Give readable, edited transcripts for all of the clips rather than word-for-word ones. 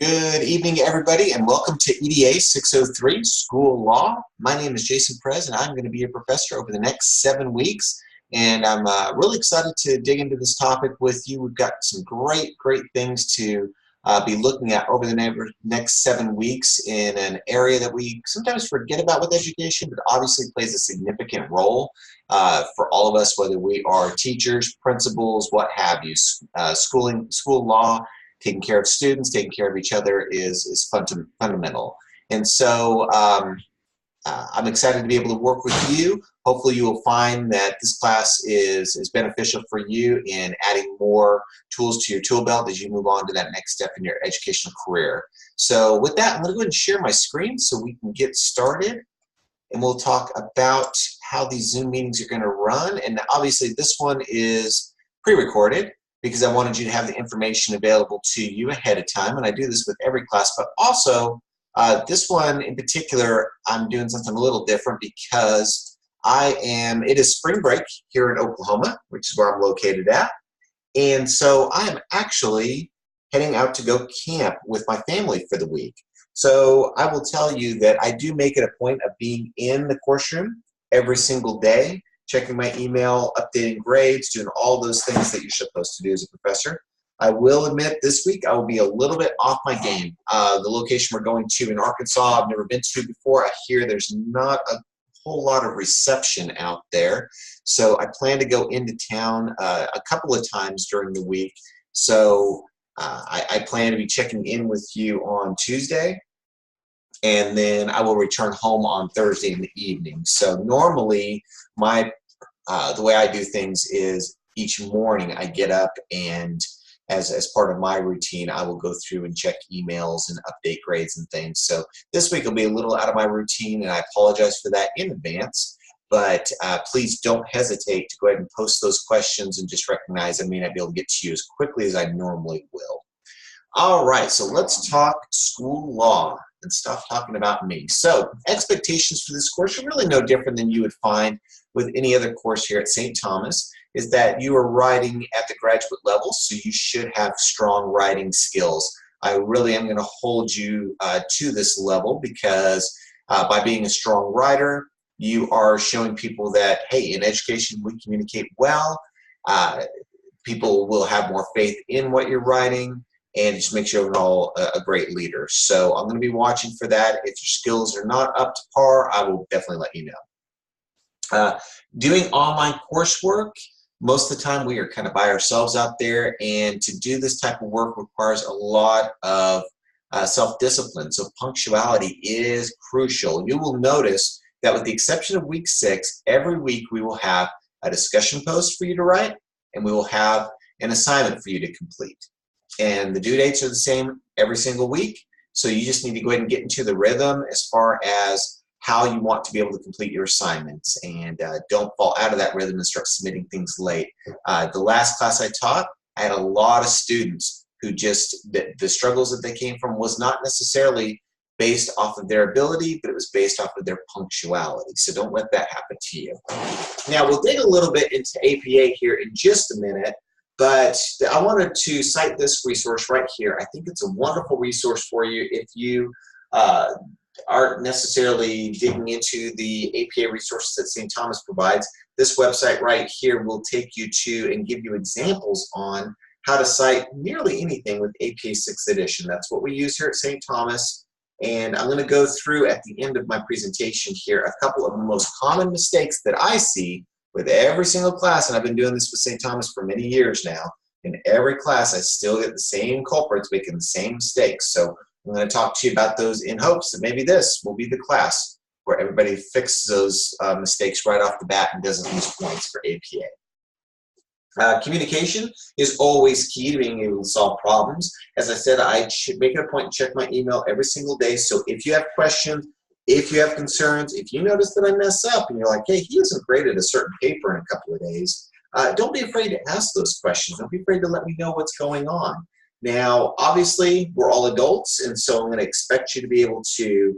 Good evening, everybody, and welcome to EDA 603, School Law. My name is Jason Perez, and I'm going to be your professor over the next 7 weeks. And I'm really excited to dig into this topic with you. We've got some great things to be looking at over the next 7 weeks in an area that we sometimes forget about with education, but obviously plays a significant role for all of us, whether we are teachers, principals, what have you. School law, taking care of students, taking care of each other is fundamental. And so I'm excited to be able to work with you. Hopefully you will find that this class is beneficial for you in adding more tools to your tool belt as you move on to that next step in your educational career. So with that, I'm going to go ahead and share my screen so we can get started. And we'll talk about how these Zoom meetings are going to run. And obviously this one is pre-recorded, because I wanted you to have the information available to you ahead of time, and I do this with every class, but also this one in particular, I'm doing something a little different because it is spring break here in Oklahoma, which is where I'm located at, and so I am actually heading out to go camp with my family for the week. So I will tell you that I do make it a point of being in the course room every single day, checking my email, updating grades, doing all those things that you're supposed to do as a professor. I will admit this week I will be a little bit off my game. The location we're going to in Arkansas, I've never been to before. I hear there's not a whole lot of reception out there. So I plan to go into town a couple of times during the week. So I plan to be checking in with you on Tuesday, and then I will return home on Thursday in the evening. So normally the way I do things is each morning I get up, and as part of my routine, I will go through and check emails and update grades and things. So this week will be a little out of my routine, and I apologize for that in advance. But please don't hesitate to go ahead and post those questions, and just recognize I may not be able to get to you as quickly as I normally will. All right, so let's talk school law and stop talking about me. So expectations for this course are really no different than you would find with any other course here at St. Thomas, is that you are writing at the graduate level, so you should have strong writing skills. I really am going to hold you to this level because by being a strong writer, you are showing people that, hey, in education we communicate well, people will have more faith in what you're writing, and it just makes you overall a great leader. So I'm going to be watching for that. If your skills are not up to par, I will definitely let you know. Doing online coursework, most of the time we are kind of by ourselves out there, and to do this type of work requires a lot of self-discipline. So punctuality is crucial. You will notice that with the exception of week 6, every week we will have a discussion post for you to write, and we will have an assignment for you to complete. And the due dates are the same every single week, so you just need to go ahead and get into the rhythm as far as how you want to be able to complete your assignments, and don't fall out of that rhythm and start submitting things late. The last class I taught, I had a lot of students who the struggles that they came from was not necessarily based off of their ability, but it was based off of their punctuality. So don't let that happen to you. Now we'll dig a little bit into APA here in just a minute, but I wanted to cite this resource right here. I think it's a wonderful resource for you if you aren't necessarily digging into the APA resources that St. Thomas provides. This website right here will take you to and give you examples on how to cite nearly anything with APA 6th edition. That's what we use here at St. Thomas. And I'm going to go through at the end of my presentation here a couple of the most common mistakes that I see with every single class, and I've been doing this with St. Thomas for many years now. In every class, I still get the same culprits making the same mistakes. So I'm going to talk to you about those in hopes that maybe this will be the class where everybody fixes those mistakes right off the bat and doesn't lose points for APA. Communication is always key to being able to solve problems. As I said, I should make it a point to check my email every single day. So if you have questions, if you have concerns, if you notice that I mess up and you're like, hey, he wasn't graded a certain paper in a couple of days, don't be afraid to ask those questions. Don't be afraid to let me know what's going on. Now, obviously, we're all adults, and so I'm going to expect you to be able to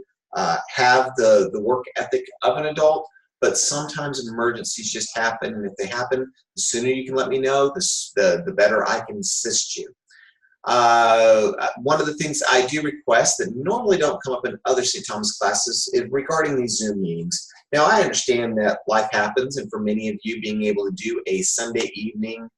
have the work ethic of an adult, but sometimes emergencies just happen, and if they happen, the sooner you can let me know, the better I can assist you. One of the things I do request that normally don't come up in other St. Thomas classes is regarding these Zoom meetings. Now, I understand that life happens, and for many of you, being able to do a Sunday evening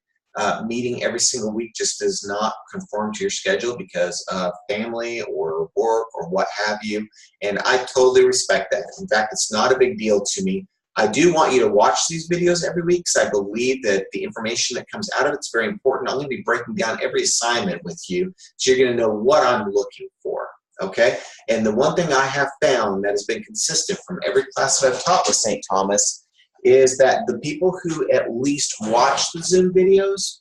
meeting every single week just does not conform to your schedule because of family or work or what have you, and I totally respect that. In fact, it's not a big deal to me. I do want you to watch these videos every week because I believe that the information that comes out of it is very important. I'm going to be breaking down every assignment with you, so you're going to know what I'm looking for, okay? And the one thing I have found that has been consistent from every class that I've taught with St. Thomas is that the people who at least watch the Zoom videos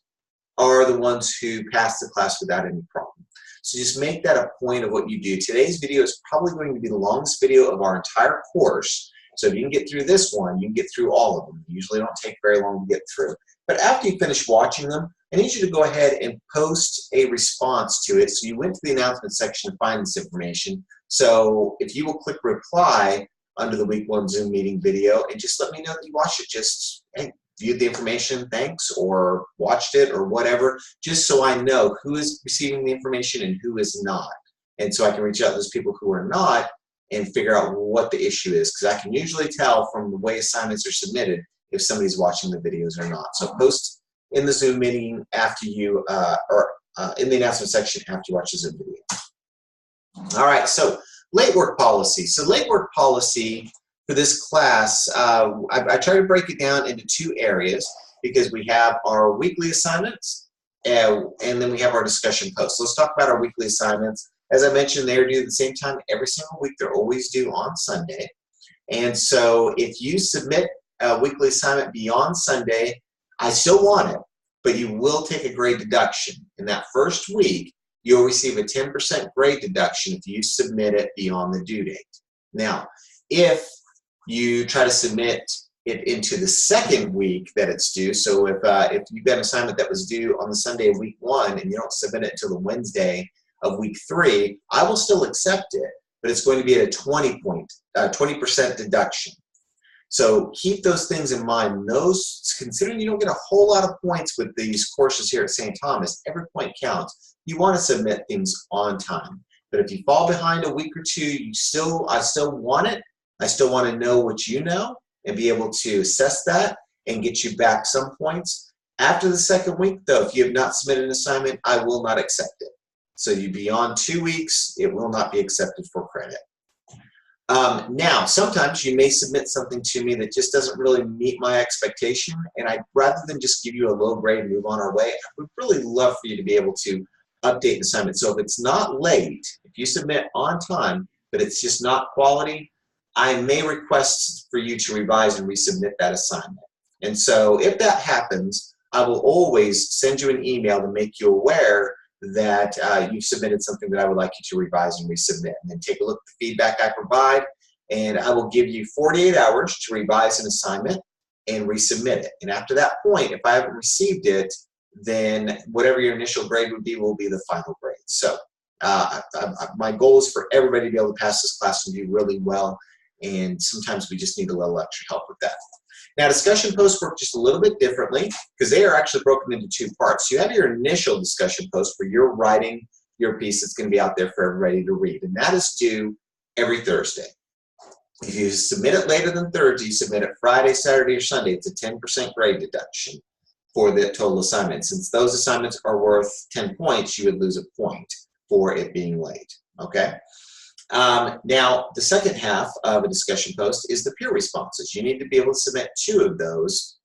are the ones who pass the class without any problem. So just make that a point of what you do. Today's video is probably going to be the longest video of our entire course. So if you can get through this one, you can get through all of them. They usually don't take very long to get through. But after you finish watching them, I need you to go ahead and post a response to it. So you went to the announcement section to find this information. So if you will click reply under the week 1 Zoom meeting video and just let me know that you watched it, just hey, viewed the information, thanks, or watched it or whatever, just so I know who is receiving the information and who is not. And so I can reach out to those people who are not and figure out what the issue is, because I can usually tell from the way assignments are submitted if somebody's watching the videos or not. So post in the Zoom meeting after you, in the announcement section after you watch the Zoom video. All right, so late work policy. So late work policy for this class, I try to break it down into 2 areas because we have our weekly assignments and then we have our discussion posts. So let's talk about our weekly assignments. As I mentioned, they're due at the same time every single week. They're always due on Sunday. And so if you submit a weekly assignment beyond Sunday, I still want it, but you will take a grade deduction. In that first week, you'll receive a 10% grade deduction if you submit it beyond the due date. Now, if you try to submit it into the second week that it's due, so if you've got an assignment that was due on the Sunday of week 1 and you don't submit it until the Wednesday of week 3, I will still accept it, but it's going to be at a 20% deduction. So keep those things in mind. Those, considering you don't get a whole lot of points with these courses here at St. Thomas, every point counts. You want to submit things on time. But if you fall behind a week or 2, I still want it. I still want to know what you know and be able to assess that and get you back some points. After the second week, though, if you have not submitted an assignment, I will not accept it. So you beyond 2 weeks, it will not be accepted for credit. Now, sometimes you may submit something to me that just doesn't really meet my expectation, and rather than just give you a low grade and move on our way, I would really love for you to be able to update the assignment. So if it's not late, if you submit on time, but it's just not quality, I may request for you to revise and resubmit that assignment. And so if that happens, I will always send you an email to make you aware that you've submitted something that I would like you to revise and resubmit. And then take a look at the feedback I provide, and I will give you 48 hours to revise an assignment and resubmit it. And after that point, if I haven't received it, then whatever your initial grade would be will be the final grade. So my goal is for everybody to be able to pass this class and do really well, and sometimes we just need a little extra help with that. Now, discussion posts work just a little bit differently because they are actually broken into 2 parts. You have your initial discussion post where you're writing your piece that's going to be out there for everybody to read, and that is due every Thursday. If you submit it later than Thursday, you submit it Friday, Saturday, or Sunday, it's a 10% grade deduction for the total assignment. Since those assignments are worth 10 points, you would lose a point for it being late, okay? Now, the second half of a discussion post is the peer responses. You need to be able to submit 2 of those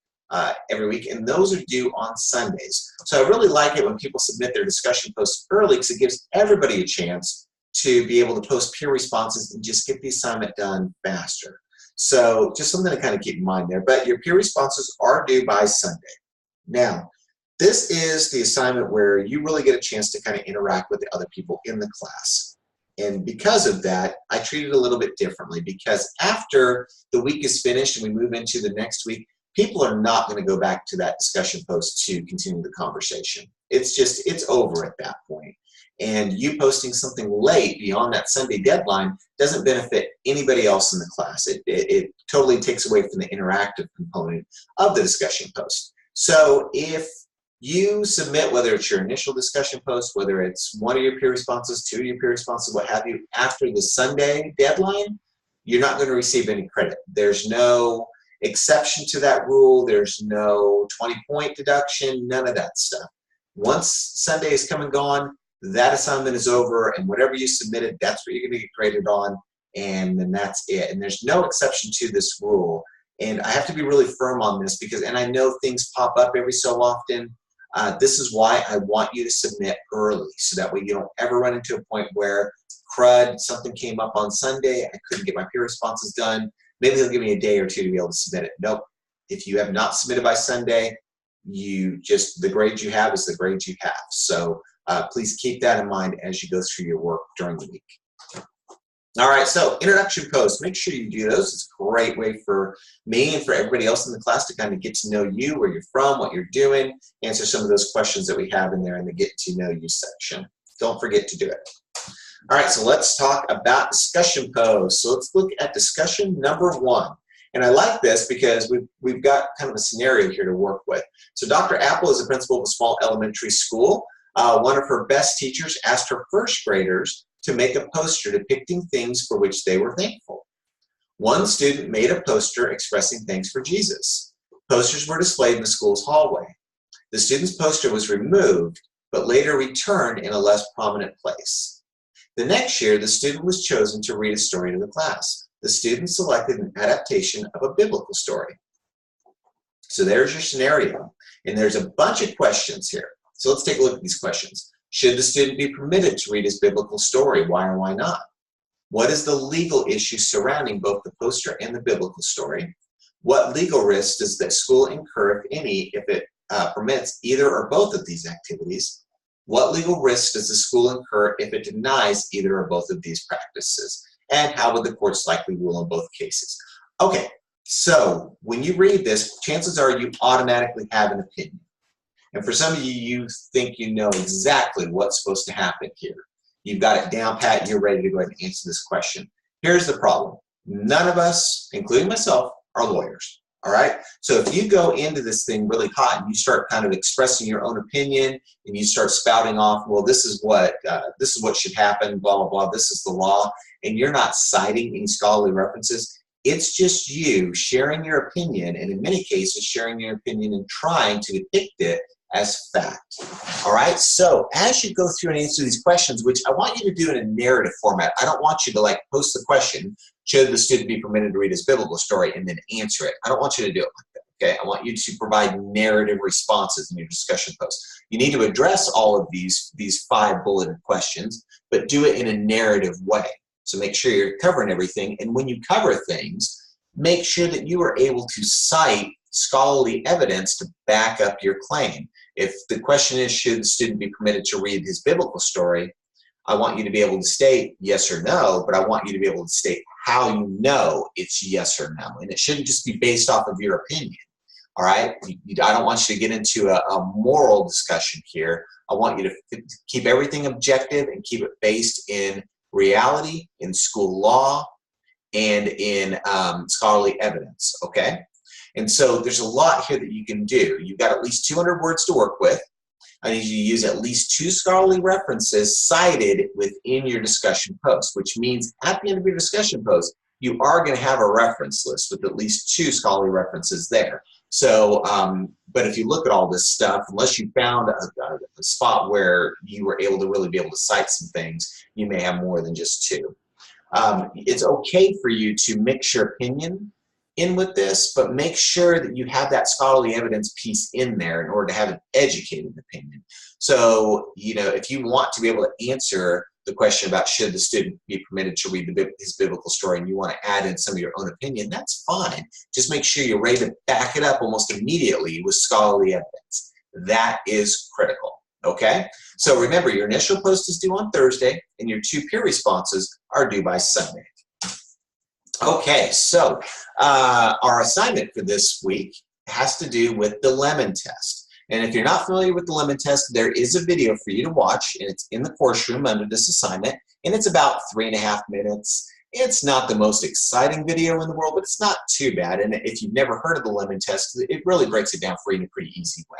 every week, and those are due on Sundays. So I really like it when people submit their discussion posts early because it gives everybody a chance to be able to post peer responses and just get the assignment done faster. So just something to kind of keep in mind there. But your peer responses are due by Sunday. Now, this is the assignment where you really get a chance to kind of interact with the other people in the class. And because of that, I treat it a little bit differently, because after the week is finished and we move into the next week, people are not going to go back to that discussion post to continue the conversation. It's over at that point. And you posting something late beyond that Sunday deadline doesn't benefit anybody else in the class. It totally takes away from the interactive component of the discussion post. So if you submit, whether it's your initial discussion post, whether it's one of your peer responses, two of your peer responses, what have you, after the Sunday deadline, you're not going to receive any credit. There's no exception to that rule. There's no 20-point deduction, none of that stuff. Once Sunday is come and gone, that assignment is over, and whatever you submitted, that's what you're going to get graded on, and then that's it. And there's no exception to this rule. And I have to be really firm on this because, and I know things pop up every so often. This is why I want you to submit early, so that way you don't ever run into a point where crud, something came up on Sunday, I couldn't get my peer responses done. Maybe they'll give me a day or two to be able to submit it. Nope. If you have not submitted by Sunday, the grade you have is the grade you have. So please keep that in mind as you go through your work during the week. All right, so introduction posts, make sure you do those. It's a great way for me and for everybody else in the class to kind of get to know you, where you're from, what you're doing, answer some of those questions that we have in there in the Get to Know You section. Don't forget to do it. All right, so let's talk about discussion posts. So let's look at discussion number 1. And I like this because we've got kind of a scenario here to work with. So Dr. Apple is a principal of a small elementary school. One of her best teachers asked her first graders to make a poster depicting things for which they were thankful. One student made a poster expressing thanks for Jesus. Posters were displayed in the school's hallway. The student's poster was removed, but later returned in a less prominent place. The next year, the student was chosen to read a story to the class. The student selected an adaptation of a biblical story. So there's your scenario, and there's a bunch of questions here. So let's take a look at these questions. Should the student be permitted to read his biblical story? Why or why not? What is the legal issue surrounding both the poster and the biblical story? What legal risks does the school incur, if any, if it permits either or both of these activities? What legal risks does the school incur if it denies either or both of these practices? And how would the courts likely rule in both cases? Okay, so when you read this, chances are you automatically have an opinion. And for some of you, you think you know exactly what's supposed to happen here. You've got it down pat, you're ready to go ahead and answer this question. Here's the problem. None of us, including myself, are lawyers, all right? So if you go into this thing really hot and you start kind of expressing your own opinion and you start spouting off, well, this is what should happen, blah, blah, blah, this is the law, and you're not citing any scholarly references, it's just you sharing your opinion, and in many cases, sharing your opinion and trying to depict it as fact. All right, so as you go through and answer these questions, which I want you to do in a narrative format, I don't want you to like post the question, should the student be permitted to read his biblical story, and then answer it. I don't want you to do it like that, okay? I want you to provide narrative responses in your discussion post. You need to address all of these 5 bulleted questions, but do it in a narrative way. So make sure you're covering everything, and when you cover things, make sure that you are able to cite scholarly evidence to back up your claim. If the question is, should the student be permitted to read his biblical story, I want you to be able to state yes or no, but I want you to be able to state how you know it's yes or no. And it shouldn't just be based off of your opinion, all right? I don't want you to get into a moral discussion here. I want you to keep everything objective and keep it based in reality, in school law, and in scholarly evidence, okay? And so there's a lot here that you can do. You've got at least 200 words to work with. I need you to use at least 2 scholarly references cited within your discussion post, which means at the end of your discussion post, you are going to have a reference list with at least 2 scholarly references there. So, but if you look at all this stuff, unless you found a spot where you were able to really be able to cite some things, you may have more than just 2. It's okay for you to mix your opinion in with this, but make sure that you have that scholarly evidence piece in there in order to have an educated opinion. So, you know, if you want to be able to answer the question about should the student be permitted to read his biblical story and you want to add in some of your own opinion, that's fine. Just make sure you're ready to back it up almost immediately with scholarly evidence. That is critical, okay? So remember, your initial post is due on Thursday and your 2 peer responses are due by Sunday. Okay, so our assignment for this week has to do with the lemon test. And if you're not familiar with the lemon test, there is a video for you to watch, and it's in the course room under this assignment, and it's about 3.5 minutes. It's not the most exciting video in the world, but it's not too bad. And if you've never heard of the lemon test, it really breaks it down for you in a pretty easy way.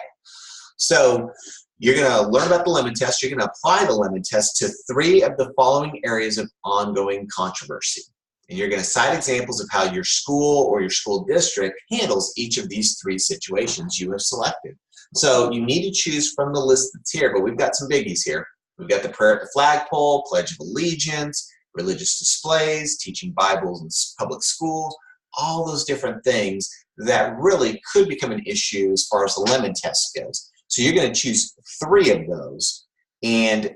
So you're going to learn about the lemon test. You're going to apply the lemon test to 3 of the following areas of ongoing controversy. And you're going to cite examples of how your school or your school district handles each of these 3 situations you have selected. So you need to choose from the list that's here, but we've got some biggies here. We've got the prayer at the flagpole, Pledge of Allegiance, religious displays, teaching Bibles in public schools, all those different things that really could become an issue as far as the lemon test goes. So you're going to choose 3 of those and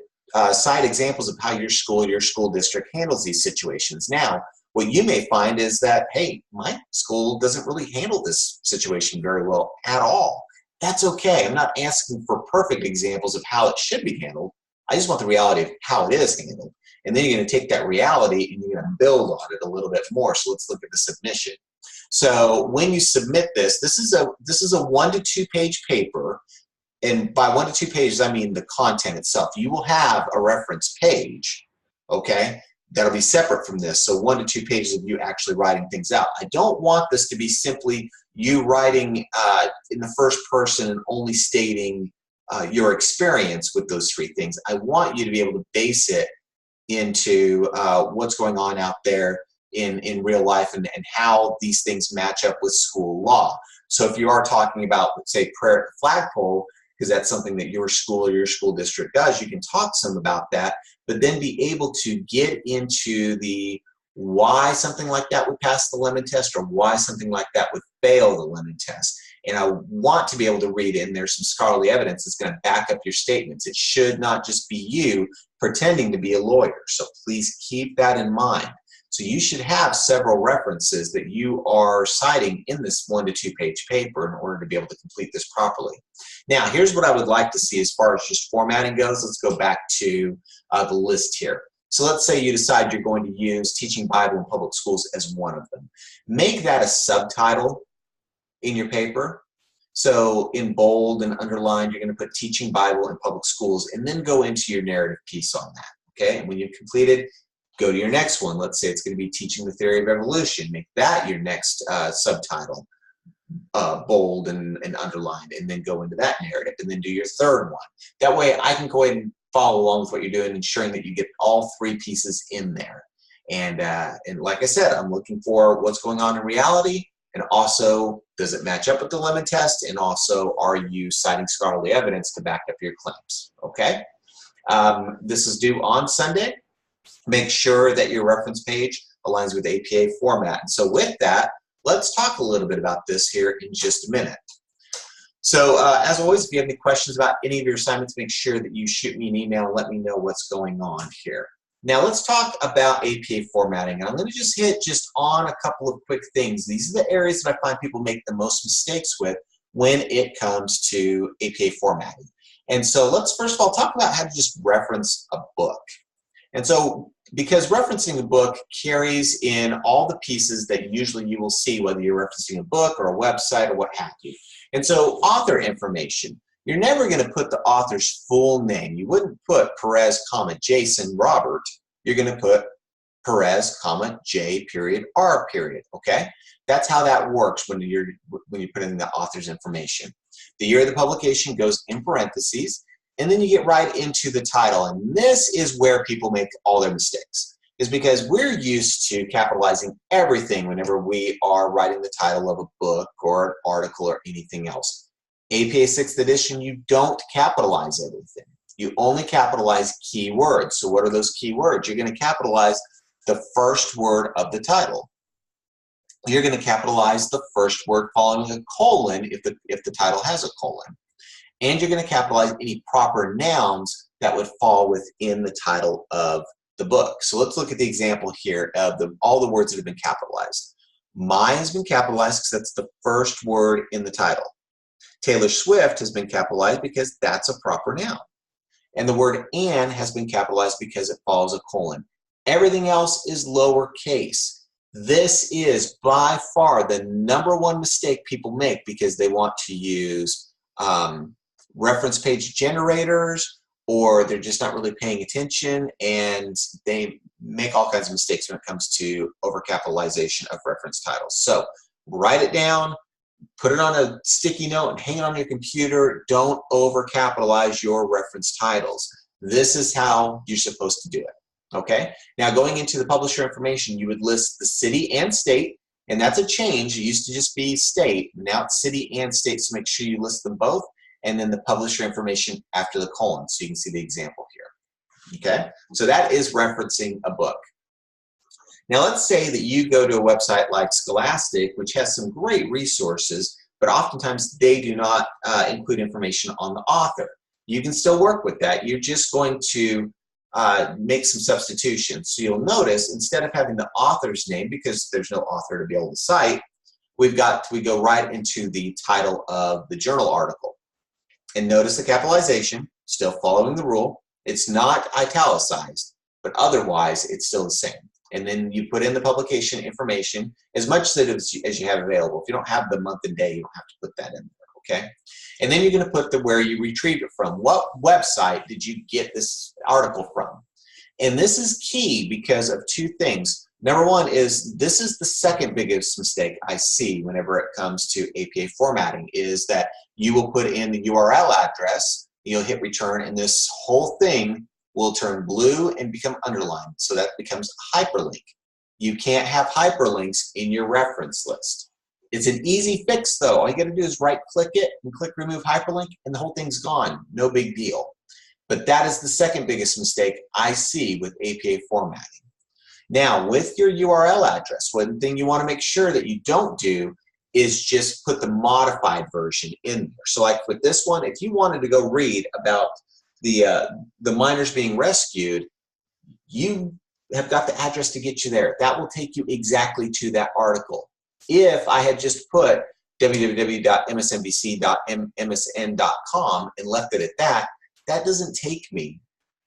cite examples of how your school or your school district handles these situations. Now, what you may find is that, hey, my school doesn't really handle this situation very well at all. That's okay. I'm not asking for perfect examples of how it should be handled. I just want the reality of how it is handled. And then you're going to take that reality and you're going to build on it a little bit more. So let's look at the submission. So when you submit this, this is a 1 to 2 page paper. And by 1 to 2 pages, I mean the content itself. You will have a reference page, okay? That'll be separate from this. So 1 to 2 pages of you actually writing things out. I don't want this to be simply you writing in the first person and only stating your experience with those 3 things. I want you to be able to base it into what's going on out there in real life and how these things match up with school law. So if you are talking about, let's say, prayer at the flagpole, because that's something that your school or your school district does, you can talk some about that, but then be able to get into the why something like that would pass the lemon test or why something like that would fail the lemon test. And I want to be able to read in there some scholarly evidence that's going to back up your statements. It should not just be you pretending to be a lawyer. So please keep that in mind. So you should have several references that you are citing in this 1 to 2 page paper in order to be able to complete this properly. Now, here's what I would like to see as far as just formatting goes. Let's go back to the list here. So let's say you decide you're going to use teaching Bible in public schools as one of them. Make that a subtitle in your paper. So in bold and underlined, you're going to put teaching Bible in public schools and then go into your narrative piece on that. Okay, and when you've completed, go to your next one. Let's say it's going to be teaching the theory of evolution. Make that your next subtitle, bold and underlined, and then go into that narrative and then do your third one. That way I can go ahead and follow along with what you're doing, ensuring that you get all 3 pieces in there. And like I said, I'm looking for what's going on in reality, and also does it match up with the lemon test, and also are you citing scholarly evidence to back up your claims, okay? This is due on Sunday. Make sure that your reference page aligns with APA format. And so with that, let's talk a little bit about this here in just a minute. So as always, if you have any questions about any of your assignments, make sure that you shoot me an email and let me know what's going on here. Now let's talk about APA formatting. And I'm going to just hit just on a couple of quick things. These are the areas that I find people make the most mistakes with when it comes to APA formatting. And so let's first of all talk about how to just reference a book. And so because referencing a book carries in all the pieces that usually you will see, whether you're referencing a book or a website or what have you. And so author information, you're never going to put the author's full name. You wouldn't put Perez, Jason, Robert. You're going to put Perez, J, period, R, period, okay? That's how that works when you put in the author's information. The year of the publication goes in parentheses, and then you get right into the title. And this is where people make all their mistakes, is because we're used to capitalizing everything whenever we are writing the title of a book or an article or anything else. APA 6th edition, you don't capitalize everything. You only capitalize keywords. So what are those keywords? You're going to capitalize the first word of the title. You're going to capitalize the first word following a colon if the title has a colon. And you're going to capitalize any proper nouns that would fall within the title of the book. So let's look at the example here of all the words that have been capitalized. Mine has been capitalized because that's the first word in the title. Taylor Swift has been capitalized because that's a proper noun. And the word and has been capitalized because it follows a colon. Everything else is lowercase. This is by far the #1 mistake people make because they want to use reference page generators, or they're just not really paying attention, and they make all kinds of mistakes when it comes to overcapitalization of reference titles. So write it down, put it on a sticky note and hang it on your computer. Don't overcapitalize your reference titles. This is how you're supposed to do it. Okay? Now, going into the publisher information, you would list the city and state, and that's a change. It used to just be state. Now it's city and state, so make sure you list them both, and then the publisher information after the colon, so you can see the example here. Okay? So that is referencing a book. Now, let's say that you go to a website like Scholastic, which has some great resources, but oftentimes they do not include information on the author. You can still work with that. You're just going to make some substitutions. So you'll notice, instead of having the author's name, because there's no author to be able to cite, we go right into the title of the journal article. And notice the capitalization, still following the rule. It's not italicized, but otherwise it's still the same. And then you put in the publication information, as much as you have available. If you don't have the month and day, you don't have to put that in there, okay? And then you're going to put where you retrieved it from. What website did you get this article from? And this is key because of two things. Number one is, this is the second biggest mistake I see whenever it comes to APA formatting, is that you will put in the URL address, you'll hit return, and this whole thing will turn blue and become underlined. So that becomes a hyperlink. You can't have hyperlinks in your reference list. It's an easy fix though. All you gotta do is right click it and click remove hyperlink and the whole thing's gone. No big deal. But that is the second biggest mistake I see with APA formatting. Now, with your URL address, one thing you wanna make sure that you don't do is just put the modified version in there. So like with this one, if you wanted to go read about the miners being rescued, you have got the address to get you there. That will take you exactly to that article. If I had just put www.msnbc.msn.com and left it at that, that doesn't take me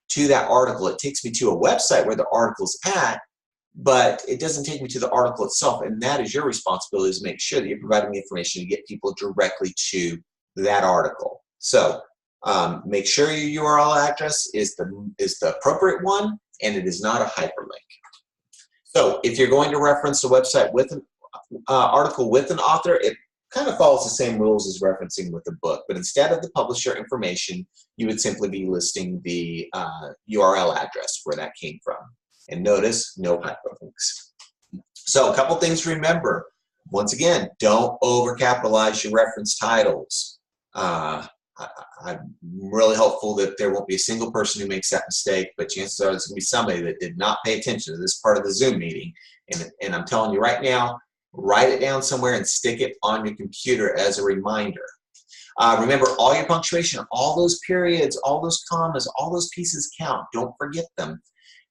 to that article. It takes me to a website where the article's at, but it doesn't take me to the article itself, and that is your responsibility, is to make sure that you're providing the information to get people directly to that article. So make sure your URL address is the appropriate one, and it is not a hyperlink. So if you're going to reference a website with an article with an author, it kind of follows the same rules as referencing with a book, but instead of the publisher information, you would simply be listing the URL address where that came from. And notice, no hyperlinks. So a couple things to remember. Once again, don't overcapitalize your reference titles. I'm really hopeful that there won't be a single person who makes that mistake, but chances are there's going to be somebody that did not pay attention to this part of the Zoom meeting. And I'm telling you right now, write it down somewhere and stick it on your computer as a reminder. Remember, all your punctuation, all those periods, all those commas, all those pieces count. Don't forget them.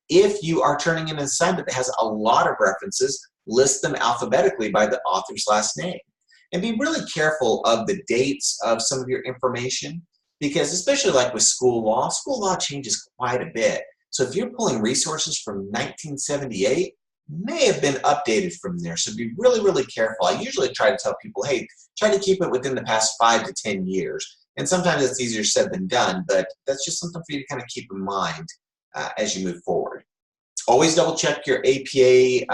If you are turning in an assignment that has a lot of references, list them alphabetically by the author's last name. And be really careful of the dates of some of your information, because especially like with school law changes quite a bit. So if you're pulling resources from 1978, may have been updated from there. So be really, really careful. I usually try to tell people, hey, try to keep it within the past 5 to 10 years. And sometimes it's easier said than done, but that's just something for you to kind of keep in mind as you move forward. Always double check your APA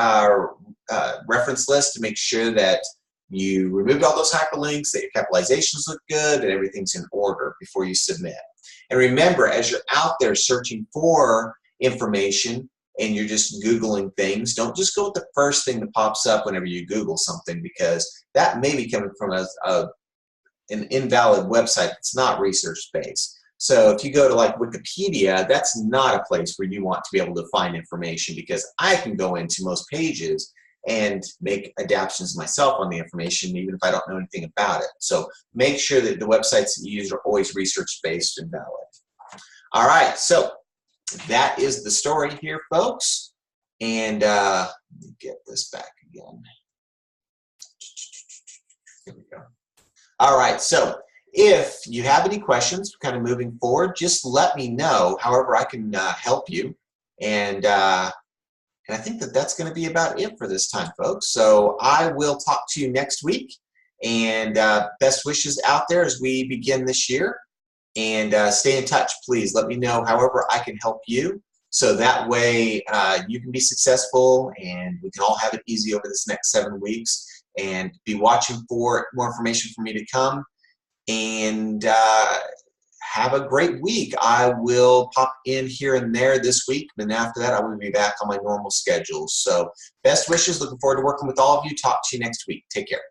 reference list to make sure that you removed all those hyperlinks, that your capitalizations look good, and everything's in order before you submit. And remember, as you're out there searching for information and you're just Googling things, don't just go with the first thing that pops up whenever you Google something, because that may be coming from an invalid website that's not research-based. So if you go to like Wikipedia, that's not a place where you want to be able to find information, because I can go into most pages and make adaptations myself on the information, even if I don't know anything about it. So make sure that the websites that you use are always research-based and valid. All right, so that is the story here, folks. And let me get this back again. Here we go. All right, so if you have any questions kind of moving forward, just let me know. However, I can help you. And I think that that's going to be about it for this time, folks. So I will talk to you next week. And best wishes out there as we begin this year. And stay in touch, please. Let me know however I can help you, so that way you can be successful and we can all have it easy over this next 7 weeks. and be watching for more information from me to come. And have a great week. I will pop in here and there this week, and after that I will be back on my normal schedule. So best wishes. Looking forward to working with all of you. Talk to you next week. Take care.